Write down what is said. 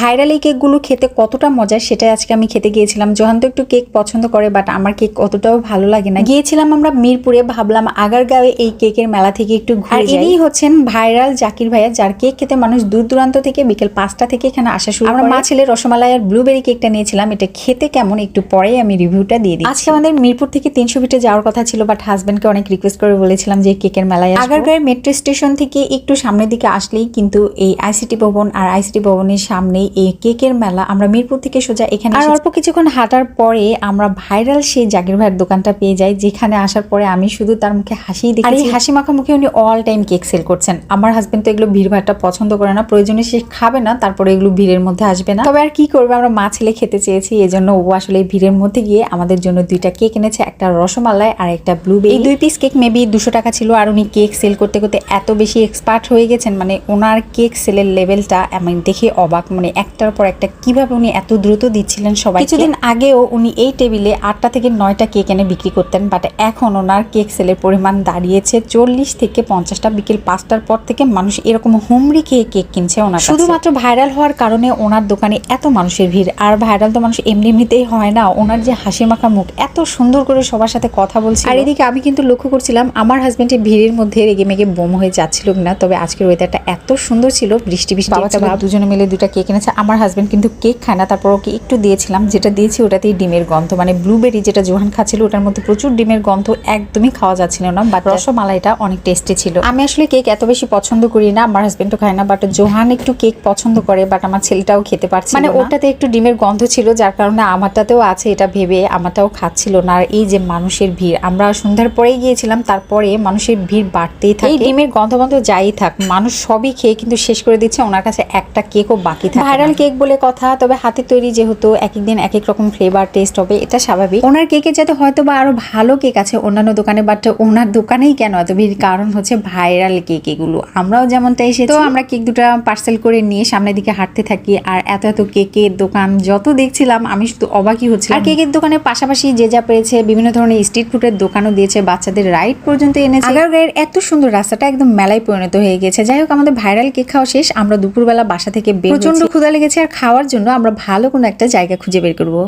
Viral এই কেকগুলো খেতে কতটা মজা সেটাই আজকে আমি খেতে গিয়েছিলাম। জোহান তো একটু কেক পছন্দ করে, বাট আমার কেক অতটাও ভালো লাগে না। গিয়েছিলাম আমরা মিরপুরে, ভাবলাম আগারগাঁওয়ে এই কেকের মেলা থেকে একটু ঘুরে যাই। ইনি হচ্ছেন ভাইরাল জাকির ভাইয়া, যার কেক খেতে মানুষ দূর দূরান্ত থেকে বিকেল 5টা থেকে এখানে আসা শুরু করে। আমরা মা ছেলে রসমালাই আর ব্লুবেরি কেকটা নিয়েছিলাম। এটা খেতে কেমন একটু পরেই আমি রিভিউটা দিয়ে দিই। আজকে আমাদের মিরপুর থেকে 300 ফিটে যাওয়ার কথা ছিল, বাট হাজবেন্ডকে অনেক রিকোয়েস্ট করে বলেছিলাম যে কেকের মেলায় আসবো। আগারগাঁওয়ের মেট্রো স্টেশন থেকে একটু সামনের দিকে আসলেই কিন্তু এই আইসিটি ভবন, আর আইসিটি ভবনের সামনেই এই কেকের মেলা। আমরা মিরপুর থেকে সোজা এখানে আর অল্প কিছুক্ষণ হাঁটার পরে আমরা ভাইরাল সেই জাকির ভাইয়ের দোকানটা পেয়ে যাই, যেখানে আসার পরে আমি শুধু তার মুখে হাসিই দেখি। আর এই হাসি মাখা মুখে উনি অল টাইম কেক সেল করছেন। আমার হাজবেন্ড তো এগুলো ভিড় ভাড়টা পছন্দ করে না, প্রয়োজনে সে খাবে না, তারপরে এগুলো ভিড়ের মধ্যে আসবে না। তবে আর কি করবে, আমরা মা ছেলে খেতে চেয়েছি, এজন্য ও আসলে ভিড়ের মধ্যে গিয়ে আমাদের জন্য 2টা কেক এনেছে, একটা রসমালাই আর একটা ব্লুবেরি। এই 2 পিস কেক মেবি 200 টাকা ছিল। আর উনি কেক সেল করতে করতে এত বেশি এক্সপার্ট হয়ে গেছেন, মানে ওনার কেক সেলের লেভেলটা আমি দেখে অবাক। মানে একটার পর একটা কিভাবে উনি এত দ্রুত দিচ্ছিলেন সবাই। কিছুদিন আগেও উনি এই টেবিলে 8টা থেকে 9টা কেক এনে বিক্রি করতেন, বাট এখন ওনার কেক সেলের পরিমাণ দাঁড়িয়েছে 40 থেকে 50টা। বিকেল 5টার পর থেকে মানুষ এরকম হুমড়ি খেয়ে কেক কিনছে ওনার। শুধুমাত্র ভাইরাল হওয়ার কারণে ওনার দোকানে এত মানুষের ভিড়। আর ভাইরাল তো মানুষ এমনিতেই হয় না, ওনার যে হাসি মাখা মুখ, এত সুন্দর করে সবার সাথে কথা বলছে। আর এদিকে আমি কিন্তু লক্ষ্য করছিলাম আমার হাজবেন্ডের ভিড়ের মধ্যে রেগে মেগে বোম হয়ে যাচ্ছিল না। তবে আজকের ওয়েদারটা এত সুন্দর ছিল, বৃষ্টি একটা ভাব। দুজনে মিলে 2টা কেক এনেছে। আমার হাজবেন্ড কিন্তু কেক খায় না, তারপর ওকে একটু দিয়েছিলাম, যেটা দিয়েছি ওটাতেই ডিমের গন্ধ। মানে ব্লুবেরি যেটা জোহান খাচ্ছিল ওটার মধ্যে প্রচুর ডিমের গন্ধ, একদমই খাওয়া যাচ্ছিল না। বাট রসমালাইটা অনেক টেস্টি ছিল। আমি আসলে কেক এত বেশি পছন্দ করি না, আমার হাজবেন্ডও খায় না, বাট জোহান একটু কেক পছন্দ করে, বাট আমার ছেলেটাও খেতে পারছে না। মানে ওটাতে একটু ডিমের গন্ধ ছিল, যার কারণে আমারটাতেও আছে এটা ভেবে আমারটাও খাচ্ছিল না। আর এই যে মানুষের ভিড়, আমরা সন্ধ্যার পরেই গিয়েছিলাম, তারপরে মানুষের ভিড় বাড়তেই থাকে। এই ডিমের গন্ধ যাই থাক, মানুষ সবই খেয়ে কিন্তু শেষ করে দিচ্ছে, ওনার কাছে একটা কেকও বাকি থাকে। ভাইরাল কেক বলে কথা, তবে হাতে তৈরি যেহেতু এক এক দিন এক এক রকম ফ্লেভার টেস্ট হবে, এটা স্বাভাবিক। ওনার কেকের যাতে হয়তো বা আরো ভালো কেক আছে অন্যান্য দোকানে, বাট ওনার দোকানেই কেন এত ভিড়, কারণ হচ্ছে ভাইরাল কেক এগুলো। আমরাও যেমনটা এসেছি, তো আমরা কেক 2টা পার্সেল করে নিয়ে সামনের দিকে হাঁটতে থাকি। আর এত এত কেকের দোকান যত দেখছিলাম আমি শুধু অবাকই হচ্ছিলাম। আর কেকের দোকানের পাশাপাশি যে যা পেয়েছে বিভিন্ন ধরনের স্ট্রিট ফুডের দোকানও দিয়েছে, বাচ্চাদের রাইড পর্যন্ত এনেছে। আগারগাঁওয়ের এত সুন্দর রাস্তাটা একদম মেলায় পরিণত হয়ে গেছে। যাই হোক, আমাদের ভাইরাল কেক খাওয়া শেষ। আমরা দুপুরবেলা বাসা থেকে বের হয়েছি, প্রচন্ড ক্ষুধা লেগেছে, আর খাওয়ার জন্য আমরা ভালো কোনো একটা জায়গা খুঁজে বের করবো।